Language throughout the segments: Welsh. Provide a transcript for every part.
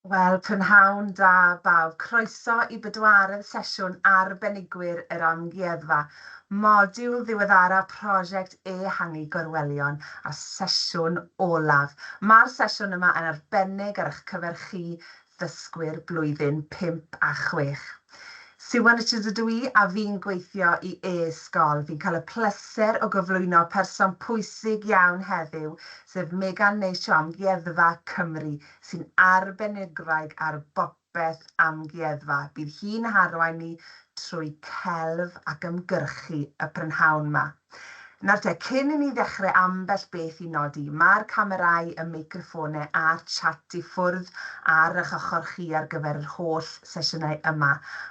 Wel, prynhawn da bawb. Croeso i bedwaredd sesiwn arbenigwyr yr Amgueddfa. Modiwl ddiweddara prosiect E-hangu Gorwelion a sesiwn olaf. Mae'r sesiwn yma yn arbennig ar eich cyfer chi ddysgwyr blwyddyn 5 a 6. Siwan Richards ydw I a fi'n gweithio i e-sgol. Fi'n cael y pleser o gyflwyno person pwysig iawn heddiw, sef Megan Neisio Amgueddfa Cymru, sy'n arbenigraig ar bopeth amgueddfa. Bydd hi'n harwain ni trwy celf ac ymgyrchu y prynhawn yma. Nawr te, cyn i ni ddechrau ambell beth i nodi, mae'r camerâu, y meicroffonnau a'r chat i ffwrdd ar eich ochr chi ar gyfer yr holl sesiynau yma,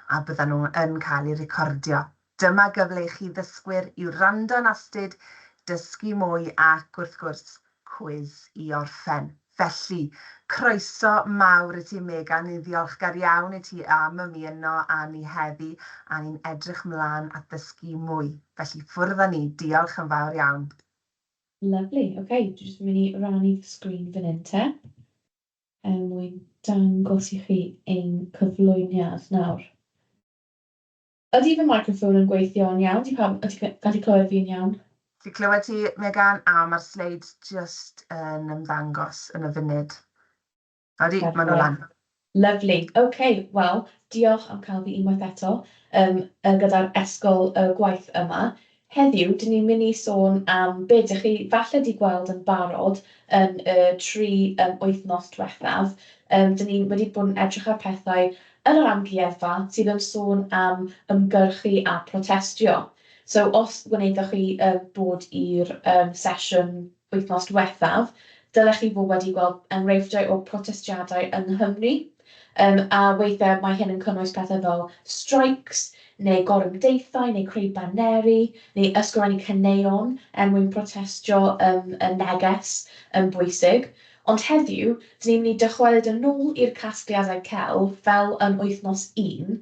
a byddan nhw yn cael eu recordio. Dyma gyfle i chi ddysgwyr i'w wrando'n astyd, dysgu mwy ac wrth gwrs cwiz i orffen. Felly, croeso mawr i ti Megan, ni'n ddiolchgar iawn i ti am ymuno â ni heddi a ni'n edrych mlaen at ddysgu mwy. Felly ffwrdd â ni, diolch yn fawr iawn. Lovely, okay, dwi'n just mynd i rannu sgrin fan hyn te. Wy'n dangos i chi ein cyflwyniad nawr. Ydy fy microffon yn gweithio'n iawn? Ydy gallu clywed fi'n iawn? Fi clywed ti, Megan, a mae'r sleids just yn ymddangos yn y funud. Odi, maen nhw lan. Lovely. OK, wel, diolch am cael fi unwaith eto gyda'r esgol y gwaith yma. Heddiw, dyn ni'n mynd i sôn am be ydych chi falle di gweld yn barod yn y 3 wythnos diwethaf. Dyn ni wedi bod yn edrych ar pethau yn yr amgueddfa sydd yn sôn am ymgyrchu a protestio. So, os wnaethoch chi bod i'r sesiwn wythnos diwethaf, dylech chi fod wedi gweld enghreifftiau o protestiadau yng Nghymru. A weithiau mae hyn yn cynnwys pethau fel strikes, neu gorymdeithau, neu creu baneri, neu ysgrifennu caneuon mwyn protestio y neges yn bwysig. Ond heddiw, dyn ni'n mynd i dychwelyd yn ôl i'r casgliadau celf fel yn wythnos 1,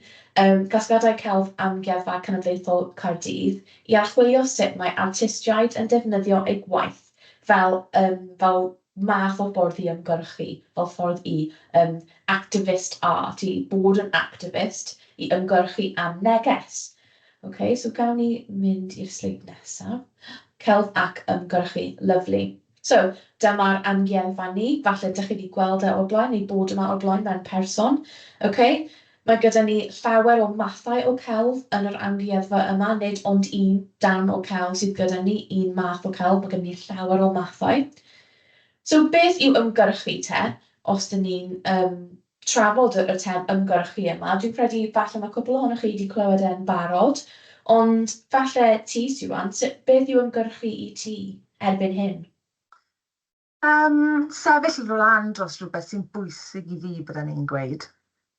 casgliadau celf Amgueddfa Cenedlaethol Caerdydd, i archwilio sut mae artistiaid yn defnyddio eu gwaith fel math o ffordd i ymgyrchu, fel ffordd i activist art, i bod yn activist, i ymgyrchu am neges. OK, so gawn ni mynd i'r sleid nesaf. Celf ac ymgyrchu, lovely. So, dyma'r amgueddfa ni, falle ydych chi wedi gweld e o'r blaen, neu bod yma o'r blaen mewn person. OK, mae gyda ni llawer o mathau o celf yn yr amgueddfa yma, nid ond un darn o celf sydd gyda ni, un math o celf, mae gyda ni llawer o mathau. So, beth yw ymgyrchu te, os dyn ni'n trafod y term ymgyrchu yma? Dwi'n credu falle mae cwbl ohonoch chi wedi clywed e'n barod, ond falle ti, Siwan, beth yw ymgyrchu i ti erbyn hyn? Sefyll lan dros rhywbeth sy'n bwysig i fi byddwn ni'n gweud.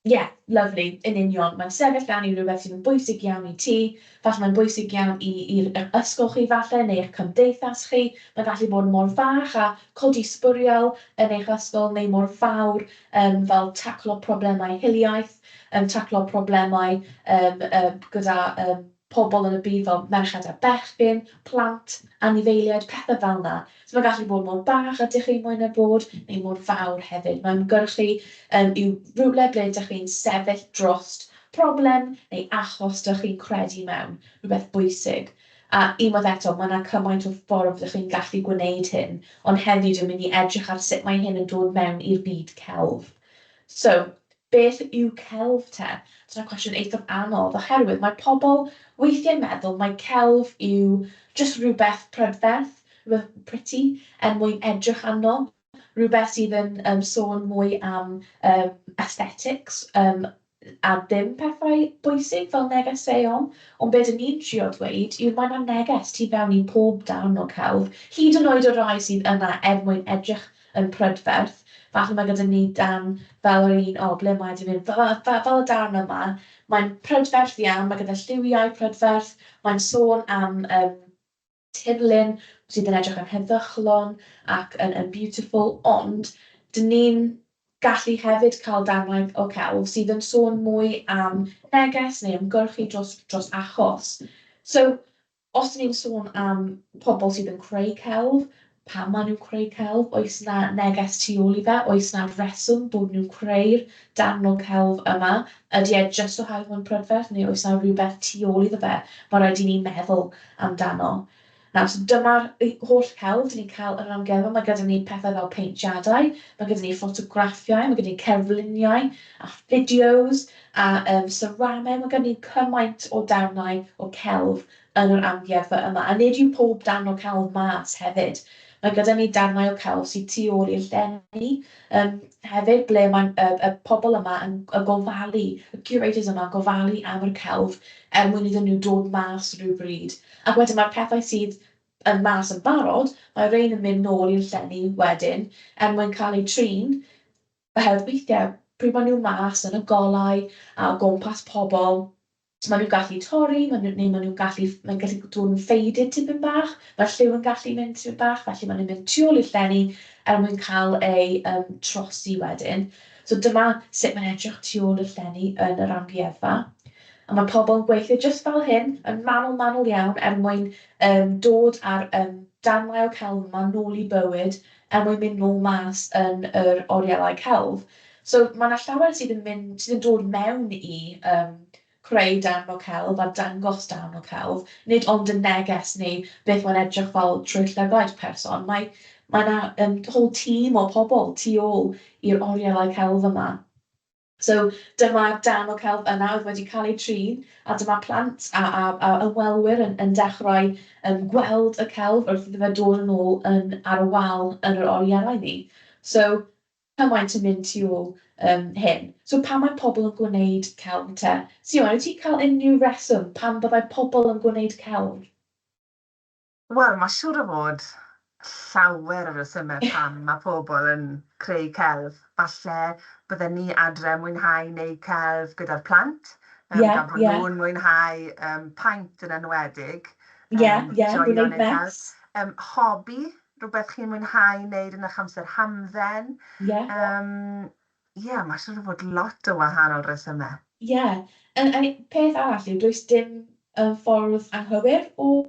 Yeah, lovely, yn union. Mae'n sefyll lan i rhywbeth sy'n bwysig iawn i ti, falle mae'n bwysig iawn i'r ysgol chi falle, neu eich cymdeithas chi. Mae'n gallu bod mor fach a codi sbwriel yn eich ysgol, neu mor fawr fel taclo problemau hiliaeth, taclo problemau gyda pobl yn y byd fel merched a bechgyn, plant, anifeiliaid, pethau fel yna. So mae'n gallu bod mor bach ydych chi moyn y bod, neu mor fawr hefyd. Mae'n ymgyrchu yw rhywle ble ydych chi'n sefyll drost problem neu achos ydych chi'n credu mewn, rhywbeth bwysig. A unwaith eto, mae yna cymaint o ffordd ydych chi'n gallu gwneud hyn, ond heddiw dwi'n mynd i edrych ar sut mae hyn yn dod mewn i'r byd celf. So, beth yw celf te? Dyna'n cwestiwn eithaf anodd, oherwydd mae pobl weithiau'n meddwl mae celf yw just rhywbeth prydferth, rhywbeth pretty, mwyn edrych arno, rhywbeth sydd yn sôn mwy am aesthetics a ddim pethau bwysig fel negeseuon, ond be dyn ni'n trio dweud yw mae yna neges tu fewn i pob darn o celf, hyd yn oed o rai sydd yna mwyn edrych yn prydferth. Falle mae gyda ni dan fel yr un ble mae wedi mynd fel y darn yma, mae'n prydferth iawn, mae gyda lliwiau prydferth, mae'n sôn am tirlun sydd yn edrych yn heddychlon ac yn beautiful, ond dyn ni'n gallu hefyd cael darnau o celf sydd yn sôn mwy am neges neu ymgyrchu dros achos. So, os dyn ni'n sôn am pobl sydd yn creu celf, pam maen nhw'n creu celf, oes na neges tu ôl i fe, oes na reswm bod nhw'n creu'r darn o celf yma, ydy e jyst o hawdd mewn prydferth, neu oes na rhywbeth tu ôl iddo fe, mae rhaid i ni meddwl amdano. Nawr, so dyma'r holl celf dyn ni'n cael yn yr amgueddfa. Mae gyda ni pethau fel peintiadau, mae gyda ni ffotograffiau, mae gyda ni cerfluniau a fideos a ceramau. Mae gyda ni cymaint o darnau o celf yn yr amgueddfa yma. A nid yw pob darn o celf mas hefyd. Mae gyda ni darnau o celf sydd tu ôl i'r llenni hefyd, ble mae y pobl yma yn gofalu, y curators yma yn gofalu am yr celf mwyn iddyn nhw dod mas rhywbryd. Ac wedyn mae'r pethau sydd yn mas yn barod, mae rhain yn mynd nôl i'r llenni wedyn, mwyn cael eu trin, oherwydd weithiau, pryd maen nhw mas yn y golau a o gwmpas pobl, maen nhw'n gallu torri, neu maen nhw'n gallu dod yn faded tipyn bach, mae'r lliw yn gallu mynd tipyn bach, felly maen nhw'n mynd tu ôl i'r llenni mwyn cael eu trosi wedyn. So dyma sut mae'n edrych tu ôl i'r llenni yn yr amgueddfa. A mae pobl yn gweithio jyst fel hyn, yn manwl iawn, mwyn dod ar darnau o celf yma nôl i bywyd, mwyn mynd nôl mas yn yr orielau celf. So mae yna llawer sydd yn dod mewn i creu darn o celf a dangos darn o celf, nid ond y neges neu beth mae'n edrych fel trwy llygaid person. Mae yna whole tîm o pobl tu ôl i'r orielau celf yma. So dyma darn o celf yna oedd wedi cael ei trin, a dyma plant a ymwelwyr yn dechrau gweld y celf wrth iddo fe dod yn ôl ar y wal yn yr orielau ni. So cymaint yn mynd tu ôl hyn. So pam mae pobl yn gwneud celf te? Siwan, wyt ti'n cael unrhyw reswm pam byddai pobl yn gwneud celf? Wel, mae siŵr o fod llawer o resymau pam mae pobl yn creu celf. Falle bydden ni adre mwynhau neu celf gyda'r plant, gan bod nhw'n mwynhau paint yn enwedig. Gwneud mes. Hobi, rhywbeth chi'n mwynhau wneud yn eich amser hamdden. Mae siŵr o fod lot o wahanol resymau. Peth arall yw, does dim ffordd anghywir o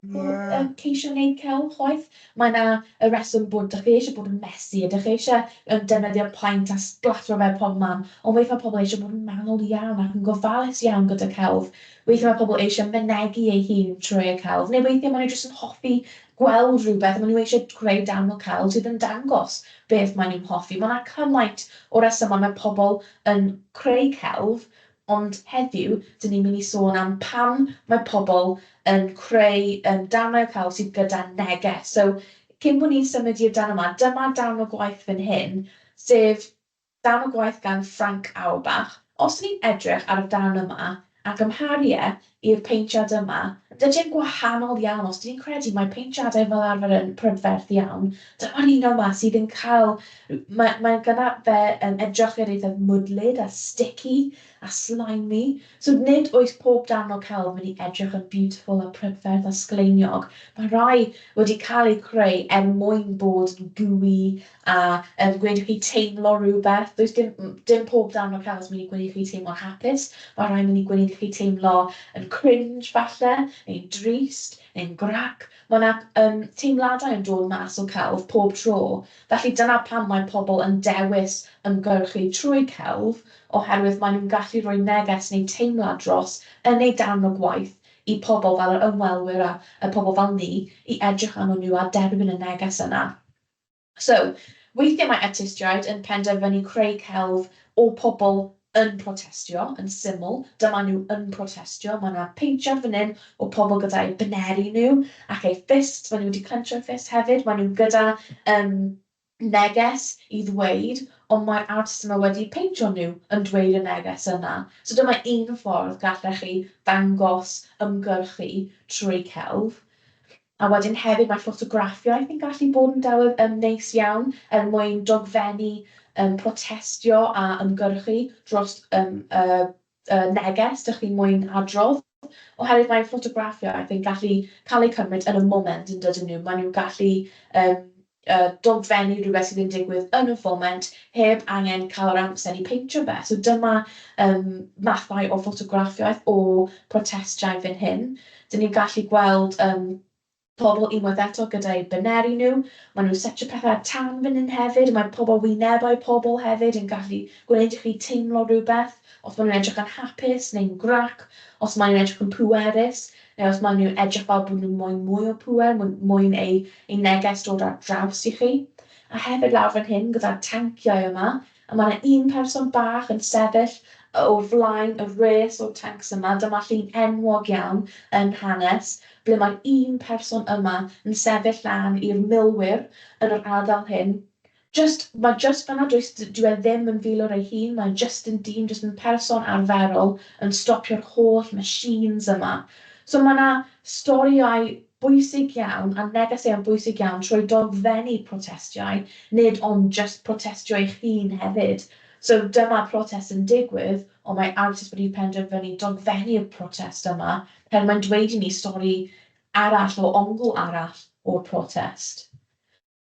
ceisio wneud celf chwaith. Mae yna y reswm bod ydych chi eisiau bod yn messy, ydych chi eisiau defnyddio paint a splatro fe pob man, ond weithio mae pobl eisiau bod yn manwl iawn ac yn gofalus iawn gyda celf. Weithio mae pobl eisiau mynegu eu hun trwy y celf, neu weithio maen nhw jyst yn hoffi gweld rhywbeth, maen nhw eisiau creu darn o celf sydd yn dangos beth maen nhw'n hoffi. Mae yna cymaint o resymau mae pobl yn creu celf, ond heddiw, dyn ni'n mynd i sôn am pam mae pobl yn creu darnau o celf sydd gyda neges. So, cyn bod ni'n symud i'r darn yma, dyma darn o gwaith fan hyn, sef darn o gwaith gan Frank Auerbach. Os ni'n edrych ar y darn yma, ac ymharu i'r peintiad yma, dydy'n gwahanol iawn. Os dyn ni'n credu mae peintiadau fel arfer yn prydferth iawn, dyma'r un yma sydd yn cael, mae gyda fe edrych ar eithaf mwdlyd a sticky a slimy. So nid oes pob darn o celf wedi edrych yn beautiful a prydferth a sgleiniog. Mae rai wedi cael eu creu mwyn bod yn gooey a gwneud chi teimlo rhywbeth. Does dim pob darn o celf mynd i gwneud chi teimlo hapus. Mae rai mynd i gwneud chi teimlo yn cringe falle, neu'n drist, neu'n grac. Mae yna teimladau yn dod mas o celf pob tro. Felly dyna pam mae pobl yn dewis ymgyrchu trwy celf, oherwydd maen nhw'n gallu rhoi neges neu teimlad dros yn eu darn o gwaith i pobl fel yr ymwelwyr a y pobl fel ni i edrych arnyn nhw a derbyn y neges yna. So, weithiau mae artistiaid yn penderfynu creu celf o pobl yn protestio, yn syml. Dyma nhw yn protestio. Mae yna peintiad fan hyn o pobl gyda'i baneri nhw ac eu ffist. Maen nhw wedi clenchio'r ffist hefyd. Maen nhw gyda neges i ddweud, ond mae'r artist yma wedi peintio nhw yn dweud y neges yna. So dyma un ffordd gallech chi ddangos ymgyrchu trwy celf. A wedyn hefyd mae ffotograffiaeth yn gallu bod yn delwedd neis iawn mwyn dogfennu protestio a ymgyrchu dros neges ydych chi'n mwyn adrodd. Oherwydd mae ffotograffiaeth yn gallu cael ei cymryd yn y moment yn dydyn nhw. Maen nhw'n gallu dogfennu rhywbeth sydd yn digwydd yn y foment heb angen cael yr amser i peintio fe. So dyma mathau o ffotograffiaeth o protestiau fan hyn. Dyn ni'n gallu gweld pobl unwaith eto gyda'i baneri nhw, maen nhw'n setio pethau tan fan hyn hefyd, mae pobl wynebau pobl hefyd yn gallu gwneud i chi teimlo rhywbeth, os maen nhw'n edrych yn hapus neu'n grac, os maen nhw'n edrych yn pwerus, neu os maen nhw'n edrych fel bod nhw'n moyn mwy o pwer, mwyn ei neges dod ar draws i chi. A hefyd lawr fan hyn gyda'r tanciau yma, a mae yna un person bach yn sefyll o'r flaen y res o'r tancs yma. Dyma llun enwog iawn yn hanes, ble mae'r un person yma yn sefyll lan i'r milwyr yn yr ardal hyn. Mae just fan'na, dyw e ddim yn filwr ei hun, mae'n just yn dyn, just yn person arferol yn stopio'r holl machines yma. So mae yna storiau bwysig iawn a negeseuon bwysig iawn trwy dogfennu protestiau, nid ond just protestio eich hun hefyd. So dyma protest yn digwydd, ond mae artist wedi penderfynu dogfennu'r protest yma, pan mae'n dweud i ni stori arall o ongl arall o'r protest.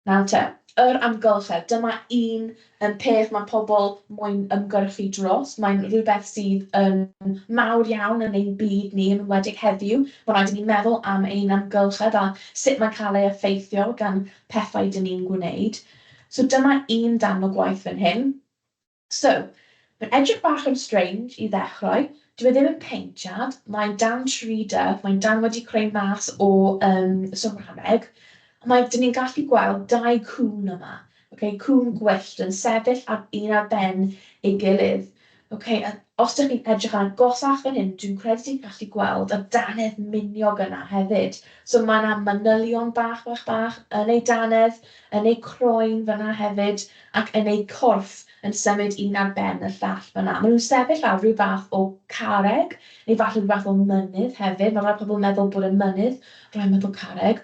Nawr te, yr amgylchedd, dyma un peth mae pobl moyn ymgyrchu dros. Mae'n rhywbeth sydd yn mawr iawn yn ein byd ni, yn enwedig heddiw. Mae'n rhaid i ni meddwl am ein amgylchedd a sut mae'n cael ei effeithio gan pethau dyn ni'n gwneud. So dyma un dan o gwaith fan hyn. So, mae'n edrych bach yn strange i ddechrau. Dyw e ddim yn paentiad, mae'n dan 3D, mae'n dan wedi creu mas o symrameg. Dyn ni'n gallu gweld dau cwn yma. Cwn gwyllt yn sefyll un ar ben ei gilydd. Os ydych chi'n edrych ar agosach fan hyn, dwi'n credu ti'n gallu gweld y danedd miniog yna hefyd. So mae yna manylion bach yn ei danedd, yn ei croen fyna hefyd, ac yn ei corff yn symud un ar ben y llall fyna. Maen nhw'n sefyll ar rhyw fath o carreg, neu falle rhyw fath o mynydd hefyd. Mae rai pobl yn meddwl bod yn mynydd, rai'n meddwl carreg.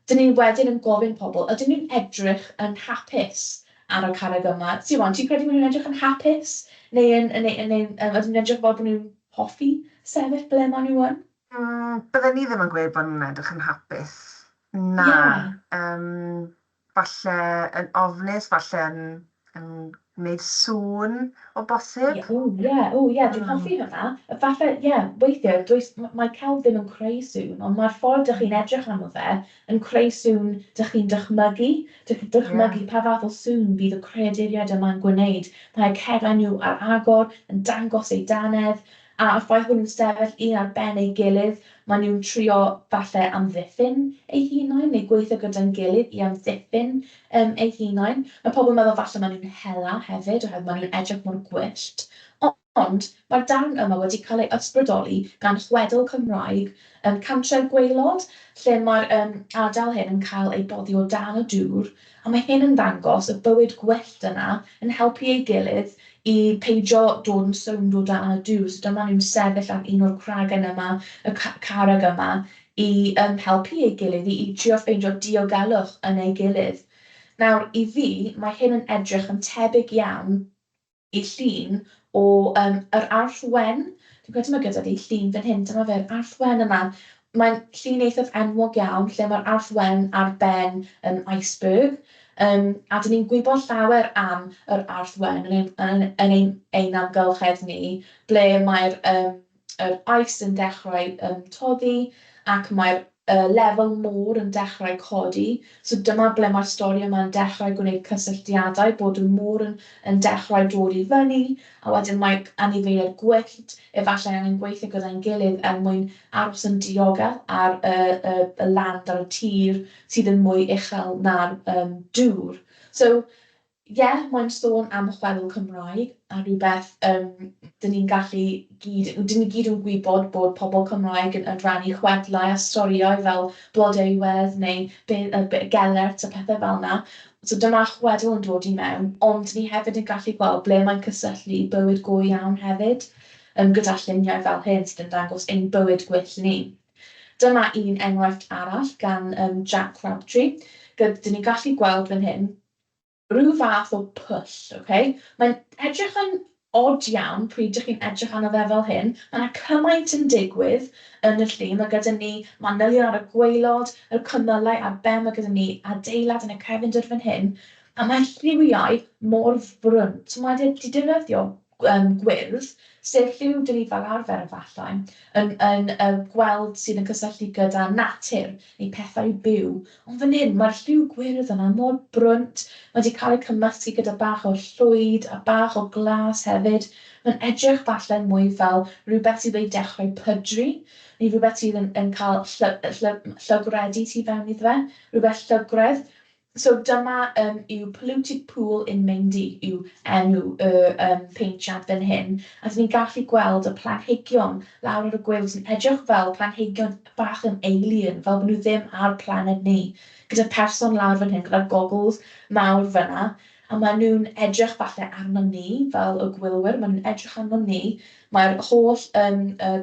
Dyn ni'n wedyn yn gofyn pobl, ydyn nhw'n edrych yn hapus ar y carreg yma? Ti'n credu bod nhw'n edrych yn hapus? Neu ydyn nhw'n edrych fel bod nhw'n hoffi sefyll ble maen nhw yn? Byddwn ni ddim yn gweud bod nhw'n edrych yn hapus. Na. Falle yn ofnus, falle yn gwneud sŵn o bosib. Dwi'n hoffi hwnna. Falle, weithiau, mae celf ddim yn creu sŵn, ond mae'r ffordd dych chi'n edrych arno fe yn creu sŵn dych chi'n dychmygu. Dychmygu pa fath o sŵn bydd y creaduriaid yma'n gwneud. Mae cegau nhw ar agor yn dangos eu danedd, a y ffaith bod nhw'n sefyll un ar ben ei gilydd, maen nhw'n trio falle amddiffyn eu hunain, neu gweithio gyda'n gilydd i amddiffyn eu hunain. Mae pobl yn meddwl falle maen nhw'n hela hefyd, oherwydd maen nhw'n edrych mor gwyllt. Ond mae'r darn yma wedi cael ei ysbrydoli gan chwedl Cymraeg Cantref Gwaelod, lle mae'r ardal hyn yn cael ei boddi o dan y dŵr, a mae hyn yn dangos y bywyd gwyllt yna yn helpu ei gilydd i peidio dod yn sownd o dan y dŵr. So dyma nhw'n sefyll ar un o'r cragen yma, y carreg yma, i helpu ei gilydd, i trio ffeindio diogelwch yn ei gilydd. Nawr, i fi, mae hyn yn edrych yn tebyg iawn i llun o yr arthwen. Dwi'n credu mae gyda fi llun fan hyn, dyma fe'r arthwen yma. Mae'n llun eithaf enwog iawn, lle mae'r arthwen ar ben iceberg. A dyn ni'n gwybod llawer am yr arthwen yn ein amgylchedd ni, ble mae'r ice yn dechrau toddi ac mae'r lefel môr yn dechrau codi. So dyma ble mae'r stori yma'n dechrau gwneud cysylltiadau, bod y môr yn dechrau dod i fyny, a wedyn mae anifeiliaid gwyllt, efallai angen gweithio gyda'n gilydd mwyn aros yn diogel ar y land ar y tir sydd yn mwy uchel na'r dŵr. So, mae'n sôn am chwedl Cymraeg a rhywbeth dyn ni gyd yn gwybod bod pobl Cymraeg yn rhannu chwedlau a storiau fel Blodeuwedd neu Gelert a pethau fel yna. So dyma chwedl yn dod i mewn, ond ni hefyd yn gallu gweld ble mae'n cysylltu bywyd go iawn hefyd, gyda lluniau fel hyn sydd yn dangos ein bywyd gwyllt ni. Dyma un enghraifft arall gan Jack Crabtree. Dyn ni'n gallu gweld fan hyn rhyw fath o pwll, Mae'n edrych yn odd iawn pryd ydych chi'n edrych arno fe fel hyn. Mae yna cymaint yn digwydd yn y llun. Mae gyda ni manylion ar y gwaelod, yr cymylau ar ben, mae gyda ni adeilad yn y cefndir fan hyn. A mae lliwiau mor frwnt. Mae wedi defnyddio gwyrdd, sef lliw dyn ni fel arfer efallai, yn gweld sydd yn cysylltu gyda natur neu pethau byw. Ond fan hyn, mae'r lliw gwyrdd yna mor brwnt, mae wedi cael ei cymysgu gyda bach o llwyd a bach o glas hefyd. Mae'n edrych falle mwy fel rhywbeth sydd wedi dechrau pydru, neu rhywbeth sydd yn cael llygredu tu fewn iddo fe, rhywbeth llygredd. So dyma yw polluted pool in Mendi, yw enw y paentiad fan hyn. A dyn ni'n gallu gweld y planhigion lawr ar y gwyllt sy'n edrych fel planhigion bach yn alien, fel bod nhw ddim ar planet ni. Gyda person lawr fan hyn, gyda goggles mawr fyna, a maen nhw'n edrych falle arno ni, fel y gwylwyr, maen nhw'n edrych arno ni. Mae'r holl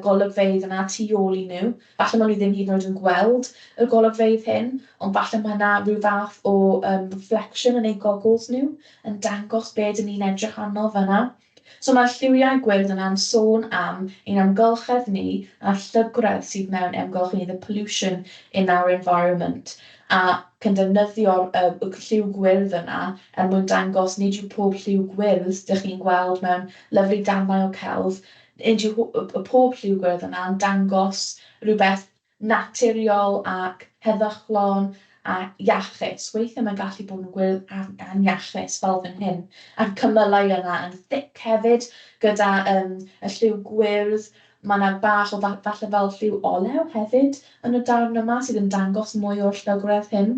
golygfeydd yna tu ôl i nhw. Falle maen nhw ddim hyd yn oed yn gweld y golygfeydd hyn, ond falle mae yna rhyw fath o reflection yn eu goggles nhw, yn dangos be dyn ni'n edrych arno fyna. So mae'r lliwiau gwyrdd yna'n sôn am ein amgylchedd ni a'r llygredd sydd mewn amgylch ni, the pollution in our environment. A can defnyddio'r lliw gwyrdd yna mwyn dangos nid yw pob lliw gwyrdd ydych chi'n gweld mewn lyflu darnau o celf, nid yw pob lliw gwyrdd yna yn dangos rhywbeth naturiol ac heddychlon a iachus. Weithiau mae'n gallu bod yn gwyrdd aniachus fel fan hyn. A'r cymylau yna yn thic hefyd gyda y lliw gwyrdd. Mae yna bach o falle fel lliw olew hefyd yn y darn yma sydd yn dangos mwy o'r llygredd hyn.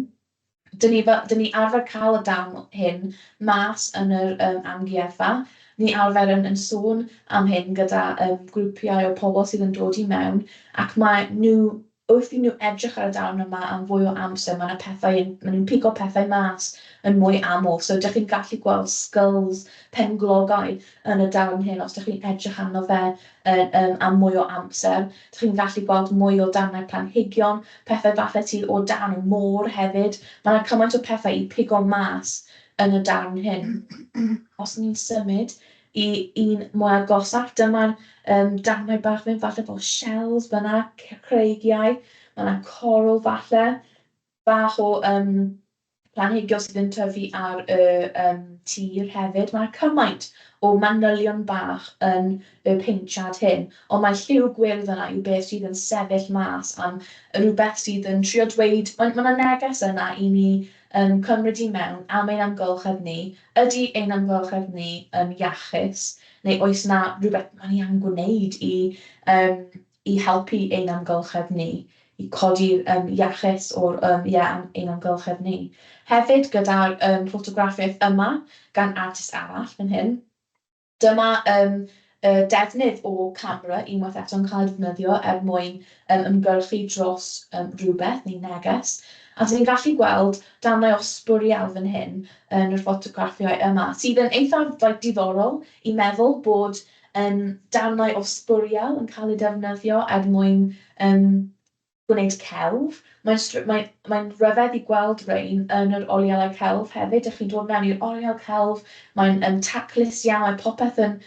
Dyn ni arfer cael y darn hyn mas yn yr amgueddfa. Ni arfer yn sôn am hyn gyda grwpiau o pobl sydd yn dod i mewn, ac mae nhw, wrth i nhw edrych ar y darn yma am fwy o amser, mae nhw'n pigo pethau mas yn mwy aml. So ydych chi'n gallu gweld skulls penglogau yn y darn hyn, os ydych chi'n edrych arno fe am mwy o amser. Ydych chi'n gallu gweld mwy o darnau planhigion, pethau falle sydd o dan y môr hefyd. Mae yna cymaint o pethau i pigo mas yn y darn hyn. Os ni'n symud i un mwy agosach, dyma'r darnau bach mewn falle fel shells fyna, creigiau, mae yna coral falle, bach o planhigion sydd yn tyfu ar y tir hefyd. Mae cymaint o manylion bach yn y paentiad hyn, ond mae lliw gwyrdd yna yw beth sydd yn sefyll mas am rhywbeth sydd yn trio dweud, mae yna neges yna i ni cymryd i mewn am ein amgylchedd ni. Ydy ein amgylchedd ni yn iachus, neu oes yna rhywbeth maen ni angen gwneud i helpu ein amgylchedd ni, i codi'r iachus o'r ein amgylchedd ni. Hefyd gyda'r ffotograffiaeth yma gan artist arall fan hyn. Dyma defnydd o camera unwaith eto'n cael ei defnyddio mwyn ymgyrchu dros rhywbeth neu neges. A dyn ni'n gallu gweld darnau o sbwriel fan hyn yn yr ffotograffiau yma, sydd yn eithaf diddorol i meddwl bod darnau o sbwriel yn cael ei defnyddio mwyn gwneud celf. Mae'n rhyfedd i gweld rein yn yr olielau celf hefyd. Ydych chi'n dod mewn i'r oliel celf, mae'n taclus iawn, mae popeth yn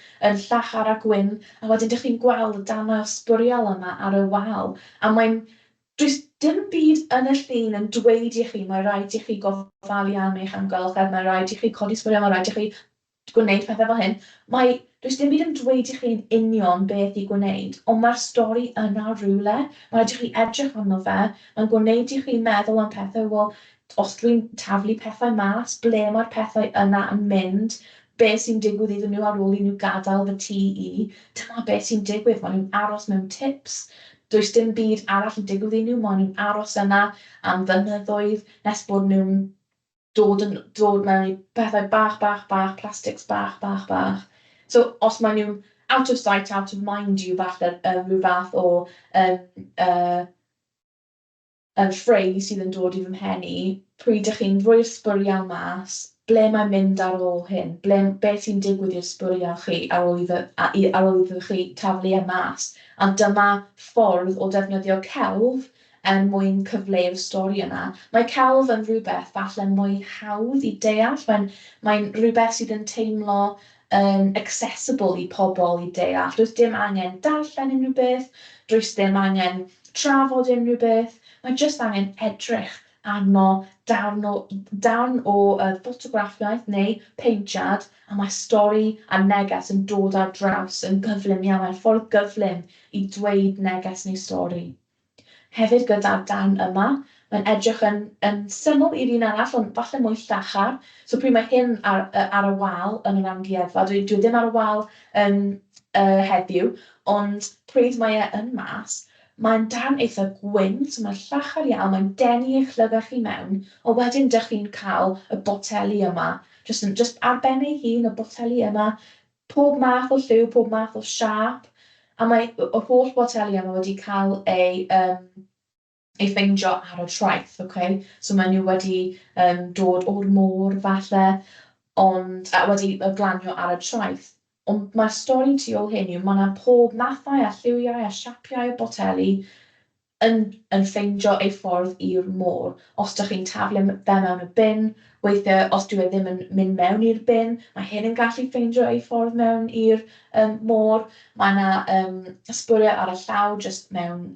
llachar a gwyn, a wedyn ydych chi'n gweld y darnau o sbwriel yma ar y wal. A does dim byd yn y llun yn dweud i chi, mae rhaid i chi gofalu am eich amgylchedd, mae rhaid i chi codi sbwriel, mae rhaid i chi gwneud pethau fel hyn. Does dim byd yn dweud i chi'n union beth i gwneud, ond mae'r stori yna rhywle. Mae rhaid i chi edrych arno fe, mae'n gwneud i chi meddwl am pethau, wel, os dwi'n taflu pethau mas, ble mae'r pethau yna yn mynd, beth sy'n digwydd iddyn nhw ar ôl i nhw gadael fy tŷ i, dyma beth sy'n digwydd, maen nhw'n aros mewn tips. Does dim byd arall yn digwydd i nhw, maen nhw'n aros yna am flynyddoedd nes bod nhw'n dod mewn i pethau bach, plastics bach. So os maen nhw'n out of sight, out of mind yw falle rhyw fath o phrase sydd yn dod i fy mhen i, pryd ydych chi'n rhoi'r sbwriel mas, ble mae'n mynd ar ôl hyn, beth sy'n digwydd i'r sbwriel chi ar ôl iddo chi taflu e mas. A dyma ffordd o defnyddio celf mwyn cyfleu'r stori yna. Mae celf yn rhywbeth falle mwy hawdd i deall. Mae'n rhywbeth sydd yn teimlo accessible i pobl i deall. Does dim angen darllen unrhyw beth, does dim angen trafod unrhyw beth. Mae jyst angen edrych arno darn o ffotograffiaeth neu peintiad, a mae stori a neges yn dod ar draws yn gyflym iawn. Mae'n ffordd gyflym i dweud neges neu stori. Hefyd gyda'r darn yma, mae'n edrych yn syml i'r un arall, ond falle mwy llachar. So pryd mae hyn ar y wal yn yr amgueddfa, dwi ddim ar y wal heddiw, ond pryd mae e yn mas, mae'n darn eitha gwyn, so mae'n llachar iawn, mae'n denu eich llygach chi mewn, a wedyn dych chi'n cael y boteli yma, just ar ben ei hun, y boteli yma, pob math o lliw, pob math o siap, a mae y holl boteli yma wedi cael ei ffeindio ar y traeth, okay? So maen nhw wedi dod o'r môr falle, ond wedi glanio ar y traeth. Ond mae'r stori tu ôl hyn yw, mae yna pob mathau a lliwiau a siapiau o boteli yn ffeindio ei ffordd i'r môr. Os ydych chi'n taflu fe mewn y bin, weithiau os dwi ddim yn mynd mewn i'r bin, mae hyn yn gallu ffeindio ei ffordd mewn i'r môr. Mae yna ysbwriel ar y llaw jyst mewn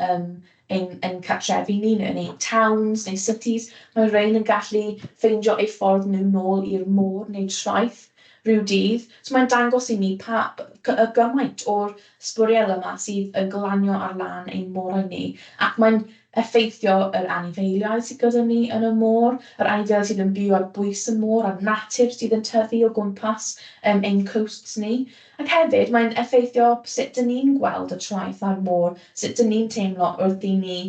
ein cartrefi ni, neu towns, neu cities. Mae rhain yn gallu ffeindio ei ffordd nhw nôl i'r môr neu traeth rhyw dydd. So mae'n dangos i ni y gymaint o'r sbwriel yma sydd yn glanio ar lan ein môrau ni. Ac mae'n effeithio yr anifeiliaid sydd gyda ni yn y môr, yr anifeiliaid sydd yn byw ar bwys y môr, a'r natur sydd yn tyfu o gwmpas ein coasts ni. Ac hefyd, mae'n effeithio sut dyn ni'n gweld y traeth a'r môr, sut dyn ni'n teimlo wrth i ni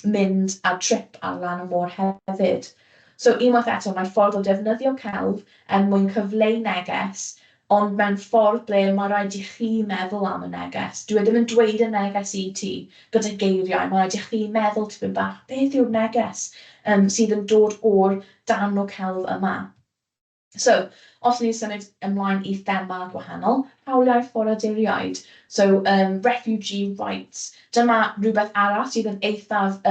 mynd ar trip ar lan y môr hefyd. So unwaith eto, mae'r ffordd o defnyddio celf mwyn cyfleu neges, ond mewn ffordd ble mae rhaid i chi meddwl am y neges. Dwi ddim yn dweud y neges i ti gyda geiriau, mae rhaid i chi meddwl tipyn bach, beth yw'r neges sydd yn dod o'r darn o celf yma. So, os ni'n symud ymlaen i thema gwahanol, hawliau fforaduriaid. So, refugee rights. Dyma rhywbeth arall sydd yn eithaf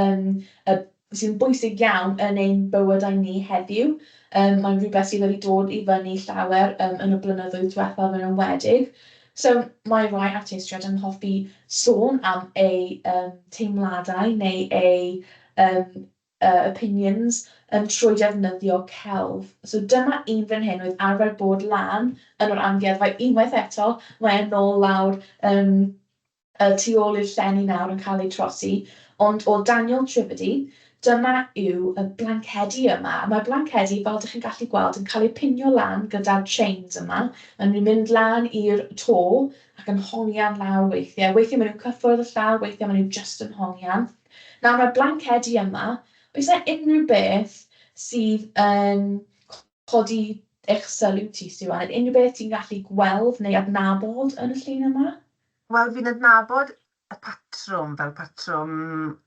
sy'n bwysig iawn yn ein bywydau ni heddiw. Mae'n rhywbeth sydd wedi dod i fyny llawer yn y blynyddoedd diwethaf yn enwedig. So mae rai artistiaid yn hoffi sôn am ei teimladau neu ei opinions trwy defnyddio celf. So dyma un fan hyn oedd arfer bod lan yn yr amgueddfa. Unwaith eto, mae'n nôl lawr tu ôl i'r llenni nawr yn cael ei trosi. Ond o Daniel Trifidi, dyma yw y blancedi yma. Mae blancedi, fel ydych chi'n gallu gweld, yn cael ei pinio lan gyda'r chains yma. Maen nhw'n mynd lan i'r to ac yn hongian lawr weithiau. Weithiau maen nhw'n cyffwrdd y llaw, weithiau maen nhw just yn hongian. Nawr mae'r blancedi yma, oes yna unrhyw beth sydd yn codi eich sylw ti, Siwan? Unrhyw beth ti'n gallu gweld neu adnabod yn y llun yma? Wel, fi'n adnabod y patrwm fel patrwm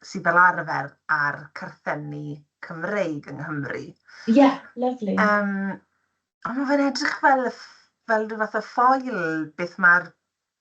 sydd fel arfer ar carthenni Cymreig yng Nghymru. Yeah, lovely. Ond mae fe'n edrych fel rhyw fath o ffoil beth mae'r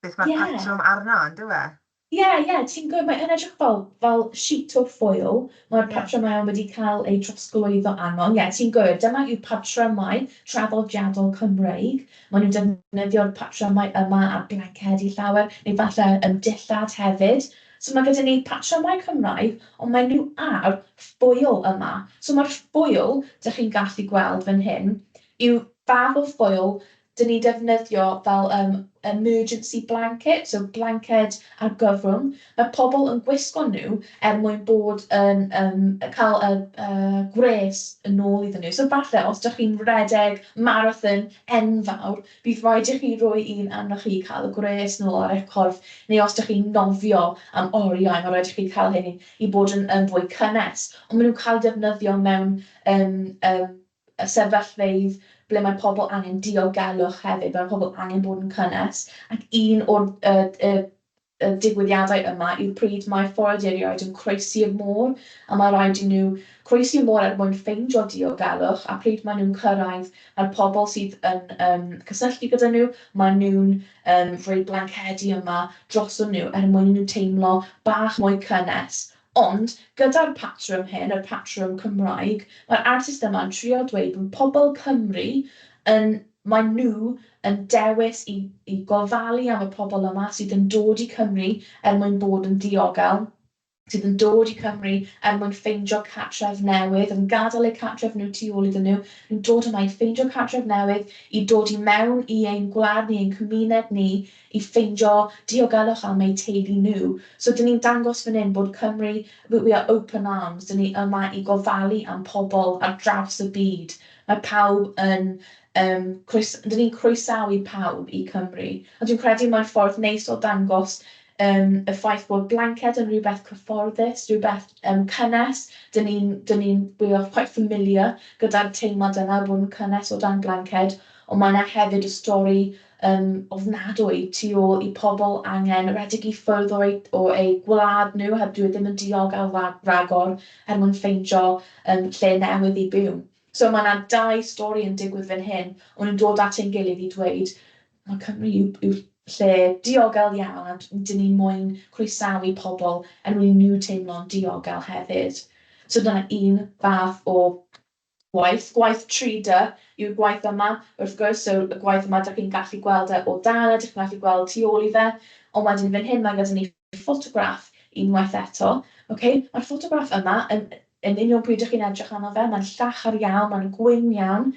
patrwm arno, yn dyw e? Ie, ti'n gwybod, mae'n edrych fel sheet o foil. Mae'r patrymau wedi cael ei trosglwyddo arno. Ie, ti'n gwybod, dyma yw patrymau traddodiadol Cymreig. Maen nhw'n defnyddio'r patrymau yma ar blancedi llawer, neu falle dillad hefyd. So mae gyda ni patrymau Cymraeg, ond mae nhw ar foil yma. So mae'r foil, dych chi'n gallu gweld fan hyn, yw fath o foil dyn ni defnyddio fel emergency blanket, so blanced ar gyfrwng. Mae pobl yn gwisgo nhw mwyn bod yn cael gwres yn ôl iddyn nhw. So falle, os ydych chi'n redeg marathon enfawr, bydd rhaid i chi roi un arnoch chi cael y gwres nôl ar eich corff, neu os ydych chi'n nofio am oriau, mae rhaid i chi cael hyn i bod yn fwy cynnes. Ond maen nhw'n cael defnyddio mewn sefyllfeydd ble mae pobl angen diogelwch hefyd, mae pobl angen bod yn cynnes. Ac un o'r digwyddiadau yma yw pryd mae fforaduriaid yn croesi'r môr, a mae rhaid i nhw croesi'r môr mwyn ffeindio diogelwch, a pryd mae nhw'n cyrraedd a'r pobl sydd yn cysylltu gyda nhw, mae nhw'n rhoi blancedi yma dros nhw mwyn nhw teimlo bach mwy cynnes. Ond, gyda'r patrwm hyn, yr patrwm Cymraeg, mae'r artist yma yn trio dweud bod pobl Cymru, mae nhw yn dewis i gofalu am y pobl yma sydd yn dod i Cymru mwyn bod yn diogel. sydd yn dod i Cymru mwyn ffeindio cartref newydd, yn gadael eu cartref nhw tu ôl iddyn nhw, yn dod yma i ffeindio cartref newydd, i dod i mewn i ein gwlad ni, ein cymuned ni, i ffeindio diogelwch am eu teulu nhw. So, dyn ni'n dangos fan hyn bod Cymru, we are open arms, dyn ni yma i gofalu am pobl ar draws y byd. Mae pawb yn dyn ni'n croesawu pawb i Cymru. A dwi'n credu mae'n ffordd neis o dangos y ffaith bod blanced yn rhywbeth cyfforddus, rhywbeth cynnes. We are quite familiar gyda'r teimlad yna bod yn cynnes o dan blanced, ond mae yna hefyd y stori ofnadwy tu ôl i pobl angen redig i ffwrdd o eu gwlad nhw, heb dwi ddim yn diogel ragor mwyn ffeindio lle newydd i byw. So mae yna 2 stori yn digwydd fan hyn, ond yn dod at ein gilydd i dweud, mae Cymru yw lle diogel iawn, a dyn ni moyn croesawu pobl mwyn nhw teimlo'n diogel hefyd. So dyna un fath o gwaith 3D yw'r gwaith yma, wrth gwrs, so y gwaith yma, dych chi'n gallu gweld o dan, dych chi'n gallu gweld tu ôl i fe, ond wedyn fan hyn mae gyda ni ffotograff unwaith eto. Okay? Mae'r ffotograff yma yn union pwy ydych chi'n edrych arno fe, mae'n llachar iawn, mae'n gwyn iawn,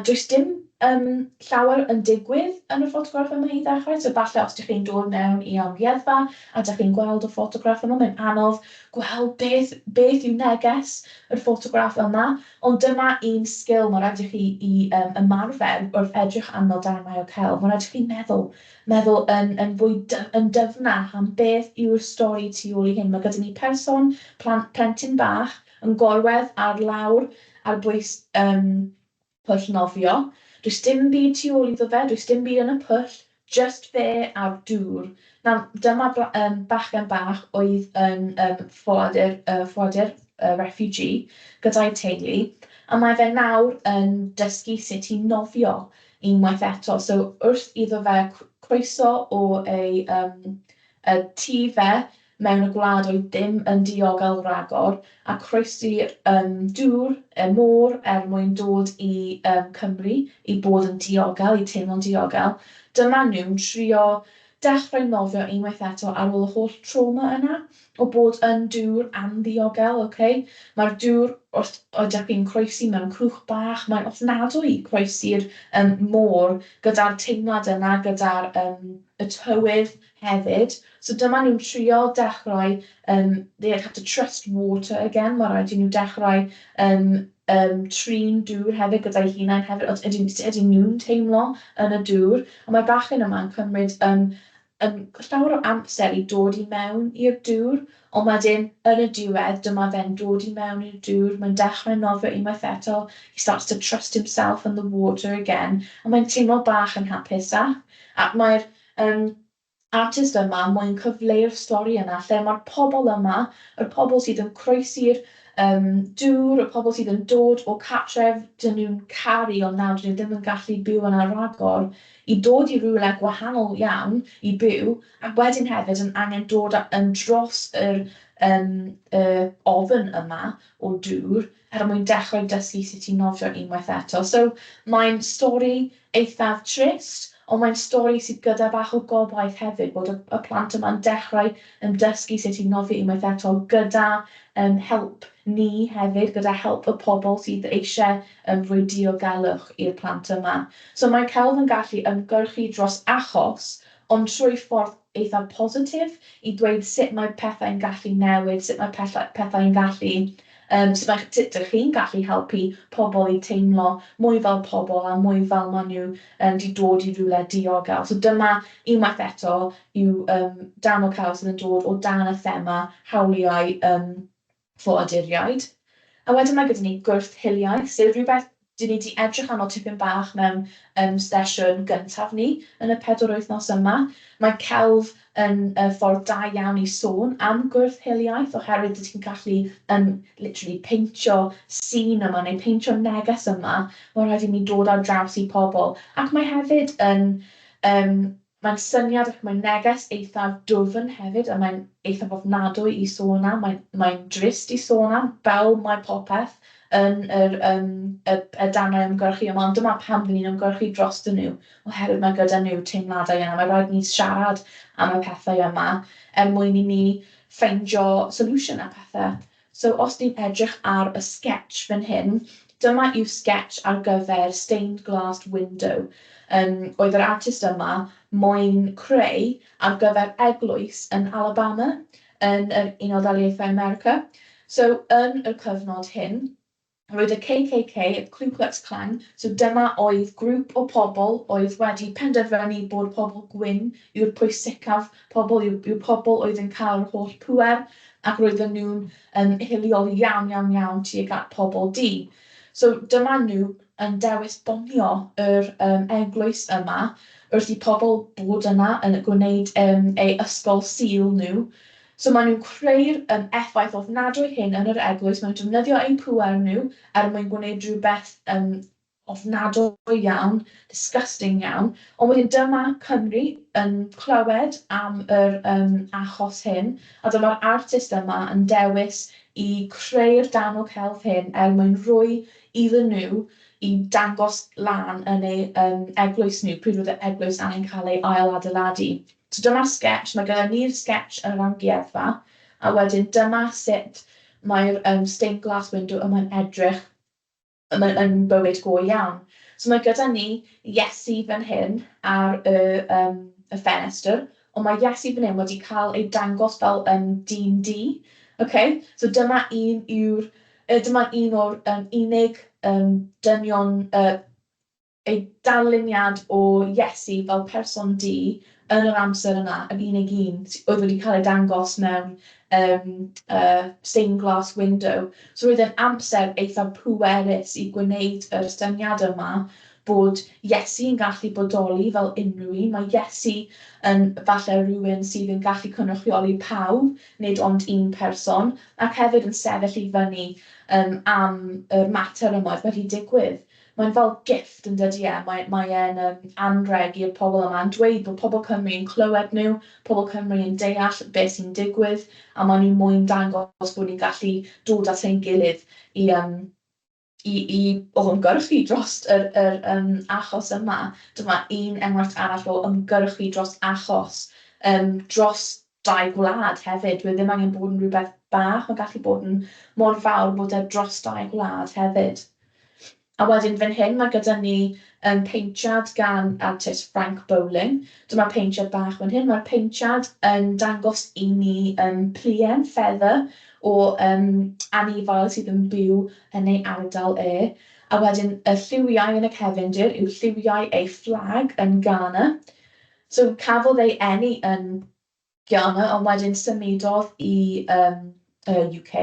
does dim llawer yn digwydd yn y ffotograff yma i ddechrau, so falle os ydych chi'n dod mewn i Amgueddfa a ydych chi'n gweld y ffotograff yma, mae'n anodd gweld beth yw neges y ffotograff yma, ond dyma un sgil mae rhaid i chi i ymarfer wrth edrych arno darnau o celf. Mae rhaid i chi meddwl yn fwy yn dyfnach am beth yw'r stori tu ôl i hyn. Mae gyda ni person, plentyn bach, yn gorwedd ar lawr ar bwys pwll nofio. Does dim byd tu ôl iddo fe, does dim byd yn y pwll, just fe a'r dŵr. Nawr, dyma bachgen bach oedd yn ffoadur refugee gyda'i teulu, a mae fe nawr yn dysgu sut i nofio unwaith eto. So, wrth iddo fe croeso o ei tŷ fe mewn y gwlad oedd ddim yn diogel ragor, a croesi'r dŵr, y môr, mwyn dod i Cymru, i bod yn diogel, i teimlo'n diogel. Dyma nhw'n trio dechrau nofio unwaith eto ar ôl y holl trauma yna, o bod yn dŵr anddiogel, okay? Mae'r dŵr, wrth ydych chi'n croesi mewn cwch bach, mae'n ofnadwy croesi'r môr gyda'r teimlad yna, gyda'r y tywydd hefyd. So dyma nhw'n trio dechrau, they have to trust water again, mae rhaid i nhw dechrau trin dŵr hefyd gyda'i hunain hefyd, ydyn nhw'n teimlo yn y dŵr, a mae bachgen yma'n cymryd llawer o amser i dod i mewn i'r dŵr, ond wedyn yn y diwedd, dyma fe'n dod i mewn i'r dŵr, mae'n dechrau nofio unwaith eto, he starts to trust himself in the water again, a mae'n teimlo bach yn hapusach, a mae'r artist yma mwyn cyfleu'r stori yna, lle mae'r pobl yma, yr pobl sydd yn croesi'r dŵr, y pobl sydd yn dod o cartref dyn nhw'n caru, ond nawr dyn nhw ddim yn gallu byw yna ragor, i dod i rywle gwahanol iawn i byw, ac wedyn hefyd yn angen dod yn dros yr ofn yma o dŵr, mwyn dechrau dysgu sut i nofio unwaith eto. So, mae'n stori eithaf trist, ond mae'n stori sydd gyda bach o gobaith hefyd, bod y plant yma'n dechrau yn dysgu sut i nofio unwaith eto, gyda help ni hefyd, gyda help y pobl sydd eisiau rhoi diogelwch i'r plant yma. So mae celf yn gallu ymgyrchu dros achos, ond trwy ffordd eithaf positif, i dweud sut mae pethau'n gallu newid, sut mae pethau'n gallu sut ydych chi'n gallu helpu pobl i teimlo mwy fel pobl a mwy fel maen nhw wedi dod i rywle diogel. So dyma unwaith eto yw darn o celf sydd yn dod o dan y thema hawliau ffoaduriaid. A wedyn mae gyda ni gwrthhiliaeth, sef rhywbeth dyn ni wedi edrych arno tipyn bach mewn sesiwn gyntaf ni yn y 4 wythnos yma. Mae celf yn ffordd da iawn i sôn am gwrthhiliaeth, oherwydd dyd chi'n gallu literally peintio scene yma neu peintio neges yma, mae rhaid i ni dod ar draws i pobl. Ac mae hefyd mae'n syniad ac mae'n neges eithaf dwfn hefyd, a mae'n eithaf ofnadwy i sôn am, mae'n drist i sôn am, fel mae popeth yn y darnau ymgyrchu yma, ond dyma pam fy ni'n ymgyrchu dros nhw, oherwydd mae gyda nhw teimladau yna. Mae rhaid ni siarad am y pethau yma mwyn i ni ffeindio solution a pethau. So os ni'n edrych ar y sketch fan hyn, dyma yw sketch ar gyfer stained glass window. Oedd yr artist yma moyn creu ar gyfer eglwys yn Alabama yn yr Unol Daleithiau America. So yn y cyfnod hyn, roedd y KKK, y Ku Klux Klan, so dyma oedd grŵp o pobl oedd wedi penderfynu bod pobl gwyn yw'r pwysicaf pobl, yw'r pobl oedd yn cael yr holl pŵer, ac roedden nhw'n hiliol iawn, iawn, iawn tuag at pobl du. So dyma nhw yn dewis bomio yr eglwys yma wrth i pobl bod yna yn gwneud eu ysgol sul nhw. So maen nhw'n creu'r effaith ofnadwy hyn yn yr eglwys, maen nhw'n defnyddio eu pŵer nhw mwyn gwneud rhywbeth ofnadwy iawn, disgusting iawn, ond wedyn dyma Cymru yn clywed am yr achos hyn, a dyma'r artist yma yn dewis i creu'r danol celf hyn mwyn rhoi iddyn nhw i dangos lan yn eu eglwys nhw, pryd roedd y eglwys angen cael ei ail-adeiladu. So dyma'r sketch, mae gyda ni'r sketch yn yr amgueddfa, a wedyn dyma sut mae'r stained glass window yma'n edrych yn bywyd go iawn. So mae gyda ni Iesu fan hyn ar y ffenestr, ond mae Iesu fan hyn wedi cael ei dangos fel dyn du. Okay? So dyma un o'r unig dynion, ei darluniad o Iesu fel person du yn yr amser yna, yn unig un oedd wedi cael ei dangos mewn stained glass window. So roedd e'n amser eitha pwerus i gwneud yr syniad yma bod Iesu yn gallu bodoli fel unrhyw un. Mae Iesu yn falle rhywun sydd yn gallu cynrychioli pawb, nid ond un person, ac hefyd yn sefyll i fyny am y mater yma wedi digwydd. Mae'n fel gift yn dydy e, mae'n anreg i'r pobl yma yn dweud bod pobl Cymru yn clywed nhw, pobl Cymru yn deall beth sy'n digwydd, a maen nhw'n mwyn dangos bod ni'n gallu dod at ein gilydd i ymgyrchu dros yr achos yma. Dyma un enghraifft arall o ymgyrchu dros achos, dros dau gwlad hefyd. Dwi ddim angen bod yn rhywbeth bach, mae'n gallu bod yn mor fawr bod e dros dau gwlad hefyd. A wedyn fan hyn, mae gyda ni paentiad gan artist Frank Bowling. Dyma paentiad bach fan hyn. Mae'r paentiad yn dangos i ni plien feather o anifail sydd yn byw yn ei ardal e. A wedyn y lliwiau yn y cefndir yw lliwiau ei fflag yn Ghana. So cafodd ei eni yn Ghana, ond wedyn symudodd i UK.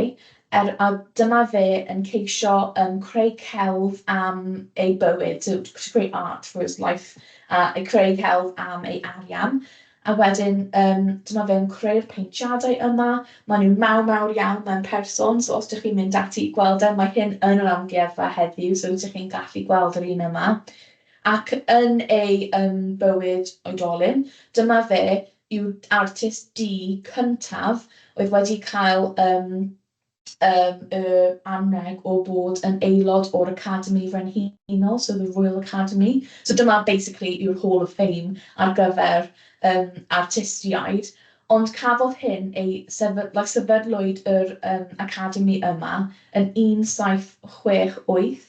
A dyma fe yn ceisio creu celf am ei bywyd, to create art for his life, a creu celf am ei arian. A wedyn, dyma fe'n creu'r paentiadau yma. Maen nhw'n mawr iawn mewn person, so os ydych chi'n mynd ati i gweld mae hyn yn yr amgueddfa heddiw, so ydych chi'n gallu gweld yr un yma. Ac yn ei bywyd oedolyn, dyma fe yw artist du cyntaf oedd wedi cael anreg o bod yn aelod o'r Academi Frenhinol, so the Royal Academy. So dyma basically yw'r Hall of Fame ar gyfer artistiaid. Ond cafodd hyn ei sefydlwyd yr Academi yma yn 1768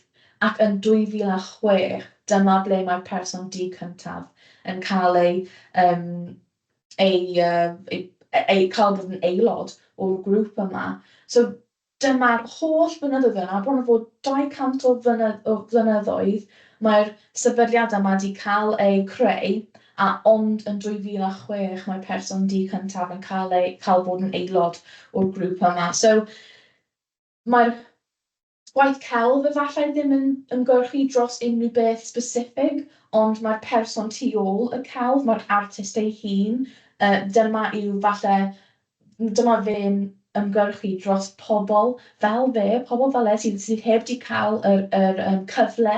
ac yn 2006, dyma ble mae'r person du cyntaf yn cael cael bod yn aelod o'r grŵp yma. So dyma'r holl flynyddoedd yna, bron o fod 200 o flynyddoedd, mae'r sefydliad yma wedi cael ei creu, a ond yn 2006 mae'r person du cyntaf yn cael bod yn aelod o'r grŵp yma. So mae'r gwaith celf efallai ddim yn ymgyrchu dros unrhyw beth specific, ond mae'r person tu ôl y celf, mae'r artist ei hun, dyma fe'n ymgyrchu dros pobl fel fe, pobl fel e sydd heb wedi cael yr cyfle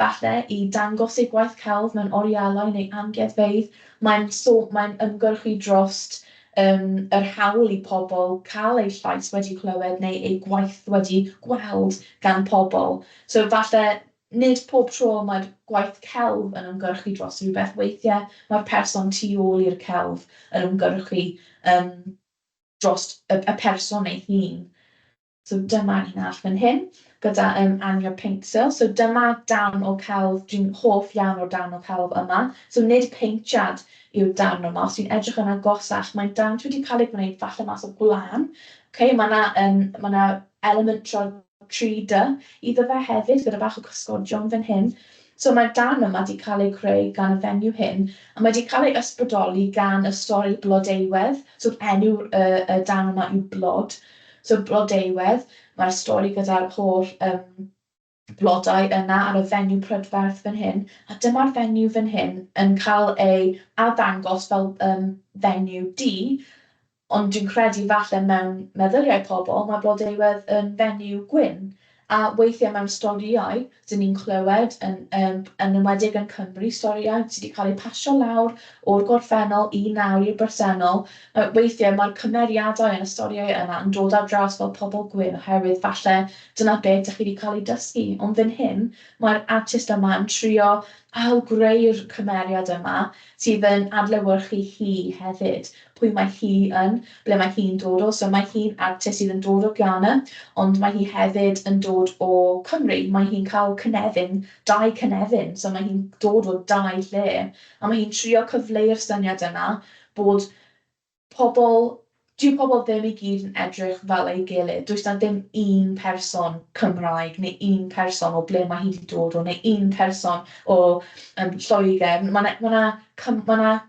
falle i dangos eu gwaith celf mewn oriau neu amgueddfeydd. Mae'n ymgyrchu dros yr hawl i pobl cael eu llais wedi clywed neu eu gwaith wedi gweld gan pobl. So falle nid pob tro mae'r gwaith celf yn ymgyrchu dros rhywbeth, weithiau mae'r person tu ôl i'r celf yn ymgyrchu dros y person ei hun. So dyma'r un arall fan hyn, gyda Anya Paintsel. So dyma darn o celf, dwi'n hoff iawn o'r darn o celf yma. So nid peintiad yw'r darn yma, os dwi'n edrych yn agosach, mae'n darn wedi cael ei gwneud falle mas o gwlan. Okay, mae yna element 3D iddo fe hefyd, gyda bach o cysgodion fan hyn. So mae'r darn yma wedi cael ei creu gan y fenyw hyn, a mae wedi cael ei ysbrydoli gan y stori Blodeuwedd. So enw y darn yma yw Blod. So Blodeuwedd, mae'r stori gyda'r holl blodau yna ar y fenyw prydferth fan hyn. A dyma'r fenyw fan hyn yn cael ei arddangos fel fenyw du, ond dwi'n credu falle mewn meddyliau pobl, mae Blodeuwedd yn fenyw gwyn. A weithiau mewn storïau, dyn ni'n clywed yn enwedig yn Cymru, storïau sydd wedi cael eu pasio lawr o'r gorffennol i nawr i'r bresennol. Weithiau mae'r cymeriadau yn y storïau yna yn dod ar draws fel pobl gwyn, oherwydd falle dyna beth ydych chi wedi cael ei dysgu. Ond fan hyn, mae'r artist yma yn trio ail-greu'r cymeriad yma sydd yn adlewyrchu hi hefyd. Pwy mae hi yn, ble mae hi'n dod o. So mae hi'n artist sydd yn dod o Ghana, ond mae hi hefyd yn dod o Cymru. Mae hi'n cael cynefin, dau cynefin, so mae hi'n dod o dau lle. A mae hi'n trio cyfleu'r syniad yna bod dyw pobl ddim i gyd yn edrych fel ei gilydd. Does na ddim un person Cymraeg neu un person o ble mae hi wedi dod o, neu un person o Lloegr. Mae yna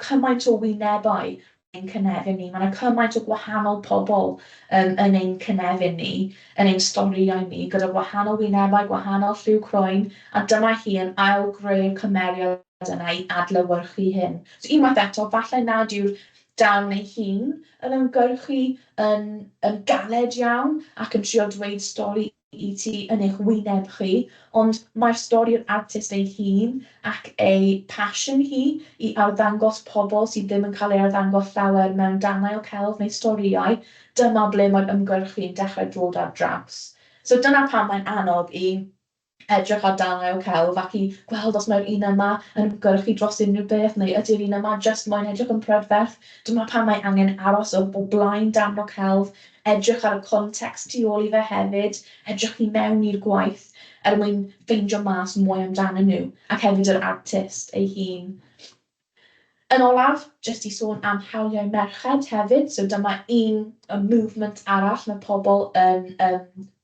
cymaint o wynebau ein cynefin ni. Mae yna cymaint o gwahanol pobl yn ein cynefin ni, yn ein storïau ni, gyda gwahanol wynebau, gwahanol lliw croen, a dyma hi yn ail-greu'r cymeriad yna i adlewyrchu hyn. So unwaith eto, falle nad yw'r darn ei hun yn ymgyrchu yn galed iawn ac yn trio dweud stori i ti yn eich wyneb chi, ond mae'r stori'r artist ei hun ac ei passion hi i arddangos pobl sydd ddim yn cael ei arddangos llawer mewn darnau o celf neu storïau, dyma ble mae'r ymgyrchu yn dechrau dod ar draws. So dyna pam mae'n anodd i edrych ar darnau o celf ac i gweld os mae'r un yma yn ymgyrchu dros unrhyw beth, neu ydy'r un yma jyst moyn edrych yn prydferth. Dyma pam mae angen aros o blaen darn o celf, edrych ar y context tu ôl i fe hefyd, edrych i mewn i'r gwaith, mwyn ffeindio mas mwy amdanyn nhw, ac hefyd yr artist ei hun. Yn olaf, jyst i sôn am hawliau merched hefyd, so dyma un movement arall mae pobl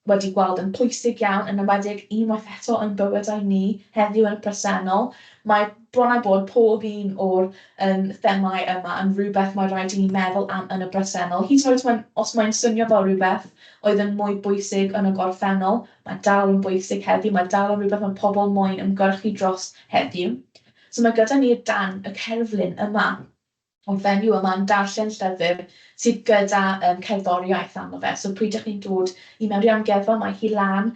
wedi gweld yn pwysig iawn, yn ymwedig unwaith eto yn bywydau ni heddiw yn y presennol. Mae bron a bod pob un o'r themau yma yn rhywbeth mae rhaid i ni meddwl am yn y bresennol. Hyd yn oed os mae'n swnio fel rhywbeth oedd yn mwy bwysig yn y gorffennol, mae dal yn bwysig heddiw, mae dal yn rhywbeth mae pobl moyn ymgyrchu dros heddiw. So mae gyda ni dan y cerflun yma, o'r fenyw yma yn darllen llyfr sydd gyda cerddoriaeth arno fe. So pryd ydych chi'n dod i mewn i'r amgueddfa, mae hi lan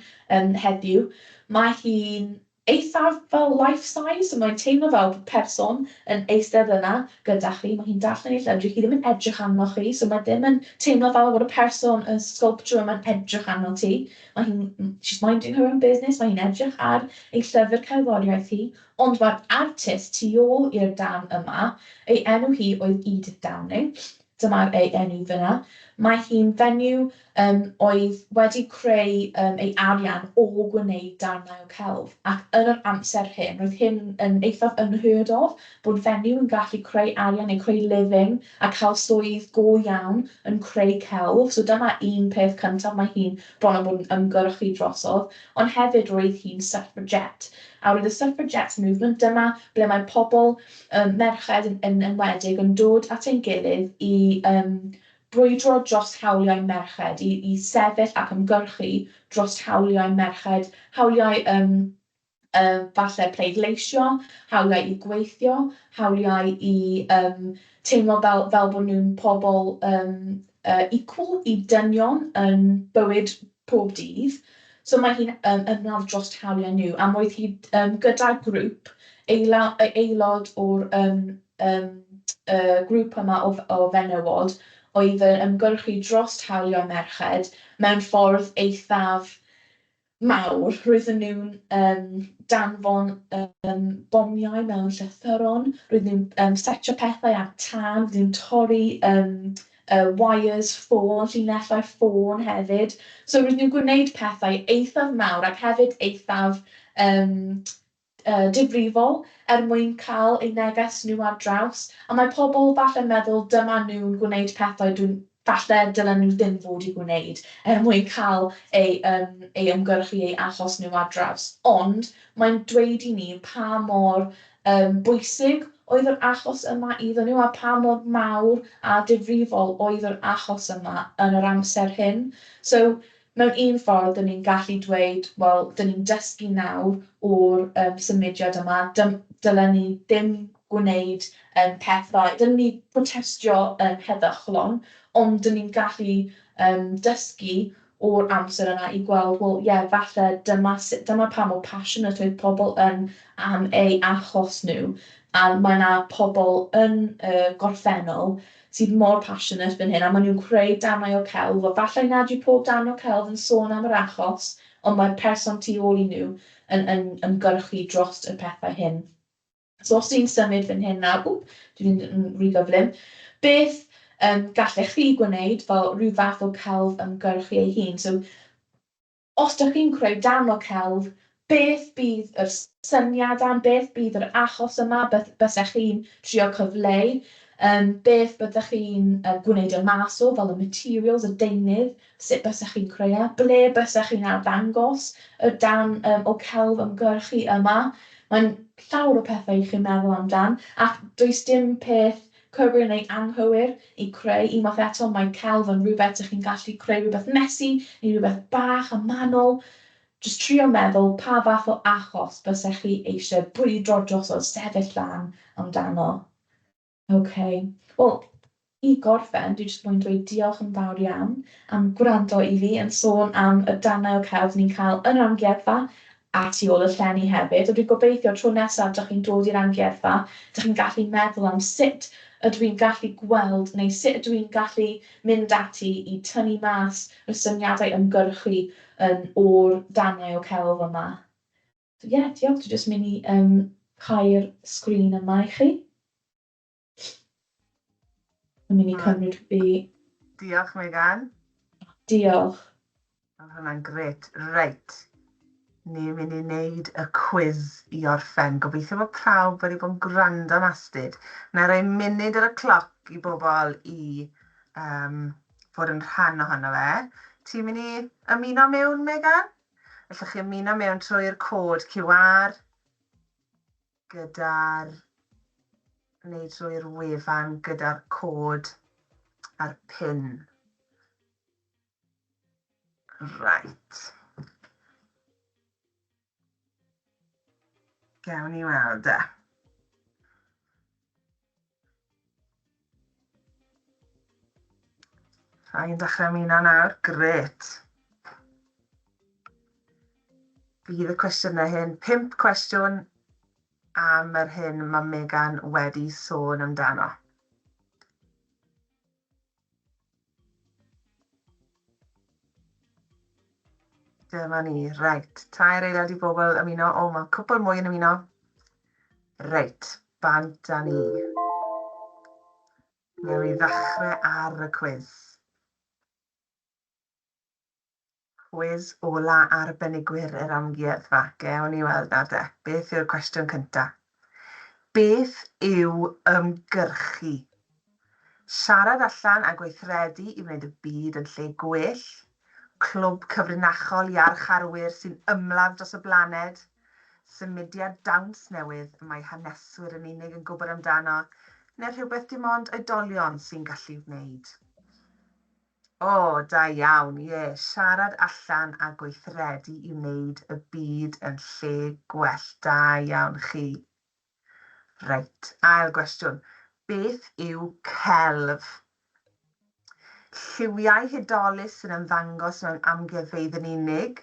heddiw. Mae hi'n eithaf fel life-size, so mae'n teimlo fel person yn eistedd yna gyda chi. Mae hi'n darllen ei llyfr, hi ddim yn edrych arno chi, so mae ddim yn teimlo fel bod y person, y sculpture yma'n edrych arno ti. She's minding her own business, mae hi'n edrych ar ei llyfr cerddoriaeth hi, ond mae'r artist tu ôl i'r darn yma, ei enw hi oedd Edith Downing. Dyma'r ei enw fyna. Mae hi'n fenyw oedd wedi creu ei arian o gwneud darnau o celf. Ac yn yr amser hyn, roedd hyn yn eithaf unheard of, bod fenyw yn gallu creu arian neu creu living a cael swydd go iawn yn creu celf. So dyma un peth cyntaf mae hi'n bron a bod yn ymgyrchu drosodd, ond hefyd roedd hi'n suffragette. A roedd y suffragette movement, dyma ble mae pobl merched yn enwedig yn dod at ein gilydd i brwydro dros hawliau merched, i sefyll ac ymgyrchu dros hawliau merched, hawliau falle pleidleisio, hawliau i gweithio, hawliau i teimlo fel bod nhw'n pobl equal i dynion yn bywyd pob dydd. So mae hi'n ymladd dros hawliau nhw, a roedd hi gyda'r grŵp, aelod o'r grŵp yma o fenywod, oedd yn ymgyrchu dros hawliau merched mewn ffordd eithaf mawr. Roedden nhw'n danfon bomiau mewn llythyron, roedden nhw'n setio pethau ar tân, roedden nhw'n torri wires ffôn, llinellau ffôn hefyd. So roedden nhw'n gwneud pethau eithaf mawr ac hefyd eithaf difrifol mwyn cael eu neges nhw ar draws. A mae pobl falle meddwl dyma nhw'n gwneud pethau falle dylen nhw ddim fod i gwneud mwyn cael eu ymgyrchu, eu achos nhw ar draws. Ond mae'n dweud i ni pa mor bwysig oedd yr achos yma iddyn nhw a pa mor mawr a difrifol oedd yr achos yma yn yr amser hyn. So, mewn un ffordd, dyn ni'n gallu dweud, wel, dyn ni'n dysgu nawr o'r symudiad yma, dylen ni ddim gwneud pethau, dylen ni protestio heddychlon, ond dyn ni'n gallu dysgu o'r amser yna i gweld, wel, ie, falle dyma pa mor passionate oedd pobl am eu achos nhw, a mae yna pobl yn gorffennol sydd mor passionate fan hyn, a maen nhw'n creu danau o celf, a falle nad yw pob dan o celf yn sôn am yr achos, ond mae'r person tu ôl i nhw yn ymgyrchu dros y pethau hyn. So os ti'n symud fan hyn nawr, dwi'n rhy gyflym, beth gallech chi gwneud fel rhyw fath o celf ymgyrchu ei hun? So, os ydych chi'n creu dan o celf, beth bydd yr syniad am, beth bydd yr achos yma, bysech chi'n trio cyfleu, beth byddech chi'n gwneud y mas o, fel y materials, y deunydd, sut bysech chi'n creu, ble bysech chi'n arddangos y dan o celf ymgyrchu yma. Mae'n llawer o pethau i chi'n meddwl amdan, ac does dim peth cywir neu anghywir i creu. Unwaith eto, mae celf yn rhywbeth ydych chi'n gallu creu rhywbeth messy, neu rhywbeth bach a manwl. Jyst trio meddwl pa fath o achos bysech chi eisiau brwydro dros o sefyll lan amdano. Wel, i gorffen, dwi jyst moyn dweud diolch yn fawr iawn am gwrando i fi yn sôn am y danau o celf ni'n cael yn yr amgueddfa a tu ôl y llenni hefyd. A dwi'n gobeithio tro nesaf ydych chi'n dod i'r amgueddfa, ydych chi'n gallu meddwl am sut ydw i'n gallu gweld neu sut ydw i'n gallu mynd ati i tynnu mas y syniadau ymgyrchu o'r danau o celf yma. So, diolch. Dwi'n jyst mynd i hau'r sgrin yma i chi. Yn mynd i cymryd fi. Diolch, Megan. Diolch. Oedd hwnna'n gret. Reit. Ni'n mynd i wneud y quiz i orffen. Gobeithio bod prawf wedi bod yn gwrando'n astyd. Na rhoi munud ar y cloc i bobl i fod yn rhan ohono fe. Ti'n mynd i ymuno mewn, Megan? Allwch chi ymuno mewn trwy'r cod QR gyda'r neu trwy'r wefan gyda'r cod a'r pin. Right. Gawn ni weld e. Rhaid dechrau ymuno nawr. Gret. Bydd y cwestiynau hyn 5 cwestiwn am yr hyn mae Megan wedi sôn amdano. Dyma ni, reit. Tair aelod i bobl ymuno. O, mae cwpl mwy yn ymuno. Reit, bant a ni. Newn ni ddechrau ar y quiz. Quiz ola arbenigwyr yr amgueddfa. Gewn ni weld nawr de. Beth yw'r cwestiwn cyntaf? Beth yw ymgyrchu? Siarad allan a gweithredu i wneud y byd yn lle gwell, clwb cyfrinachol i archarwyr sy'n ymladd dros y blaned, symudiad dawns newydd mae haneswyr yn unig yn gwybod amdano, neu rhywbeth dim ond oedolion sy'n gallu wneud. O, da iawn, ie. Siarad allan a gweithredu i wneud y byd yn lle gwell. Da iawn chi. Reit, ail gwestiwn. Beth yw celf? Lliwiau hudolus yn ymddangos mewn amgueddfeydd yn unig,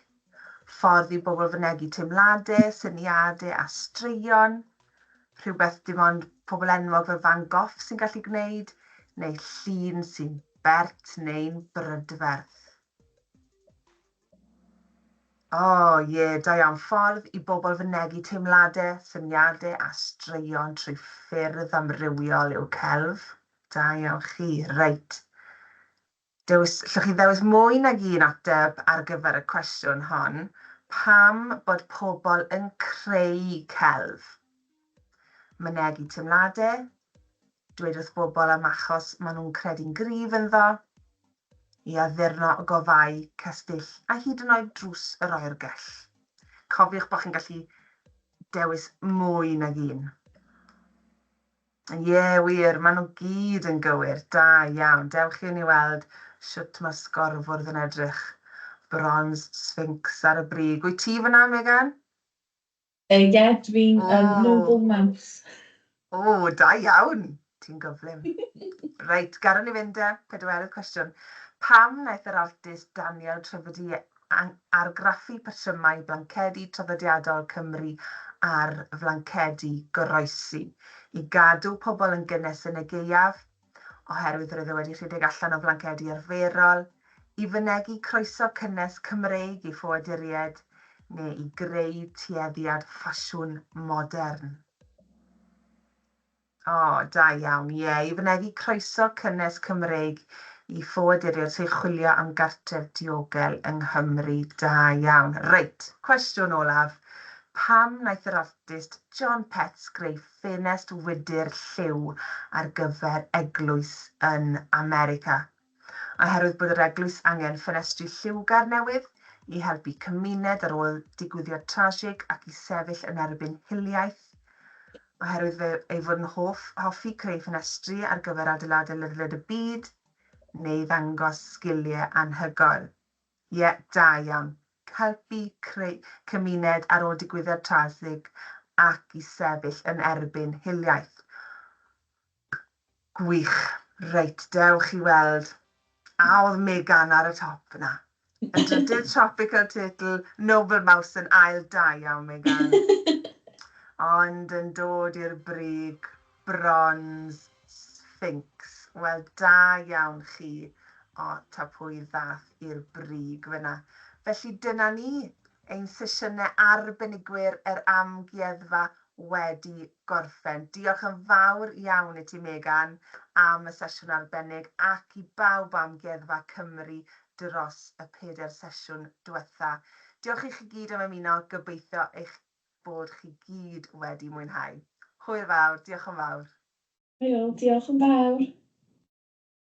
ffordd i bobl fynegu teimladau, syniadau a straeon, rhywbeth dim ond pobl enwog fel Van Gogh sy'n gallu gwneud, neu llun sy'n bert neu'n brydferth? O, ie, da iawn. Ffordd i bobl fynegu teimladau, syniadau a straeon trwy ffyrdd amrywiol yw celf. Da iawn chi, reit. Llwch chi ddewis mwy nag un ateb ar gyfer y cwestiwn hon. Pam bod pobl yn creu celf? Mynegu teimladau, dweud wrth bobl am achos maen nhw'n credu'n gryf ynddo, i addurno o gofau, cestyll a hyd yn oed drws yr oergell. Cofiwch bod chi'n gallu dewis mwy nag un. Ie, wir, maen nhw gyd yn gywir. Da iawn. Dewch i ni weld sut mae sgorfwrdd yn edrych. Bronze Sphinx ar y brig. Wyt ti fyna, Megan? Ie, dwi'n Noble Mouse. O, da iawn. Ti'n gyflym. Reit, garo ni fynd pedwerydd cwestiwn. Pam wnaeth yr artist Daniel Trefydi argraffu patrymau blancedi traddodiadol Cymru ar flancedi goroesi i gadw pobl yn gynnes yn y gaeaf, oherwydd roedd e wedi rhedeg allan o flancedi arferol, i fynegu croeso cynnes Cymreig i ffoaduried, neu i greu tueddiad ffasiwn modern? O, da iawn, ie, i fynegu croeso cynnes Cymreig i ffoaduried sy'n chwilio am gartref diogel yng Nghymru. Da iawn. Reit, cwestiwn olaf. Pam wnaeth yr artist John Petts greu ffenest wydr lliw ar gyfer eglwys yn America? Oherwydd bod yr eglwys angen ffenestri lliwgar newydd i helpu cymuned ar ôl digwyddiad trasig ac i sefyll yn erbyn hiliaeth, oherwydd ei fod yn hoffi creu ffenestri ar gyfer adeiladau ledled y byd, neu ddangos sgiliau anhygoel. Ie, da iawn. Helpu creu cymuned ar ôl digwyddiad trasig ac i sefyll yn erbyn hiliaeth. Gwych. Reit, dewch i weld. A oedd Megan ar y top yna. Yn drydydd tropical title, Noble Mouse yn ail. Da iawn, Megan. Ond yn dod i'r brig, Bronze Sphinx. Wel, da iawn chi. O, ta pwy ddath i'r brig fyna. Felly dyna ni, ein sesiynau arbenigwyr yr Amgueddfa wedi gorffen. Diolch yn fawr iawn i ti, Megan, am y sesiwn arbennig ac i bawb Amgueddfa Cymru dros y 4 sesiwn diwetha. Diolch i chi gyd am ymuno, gobeithio eich bod chi gyd wedi mwynhau. Hwyl fawr, diolch yn fawr. Diolch yn fawr.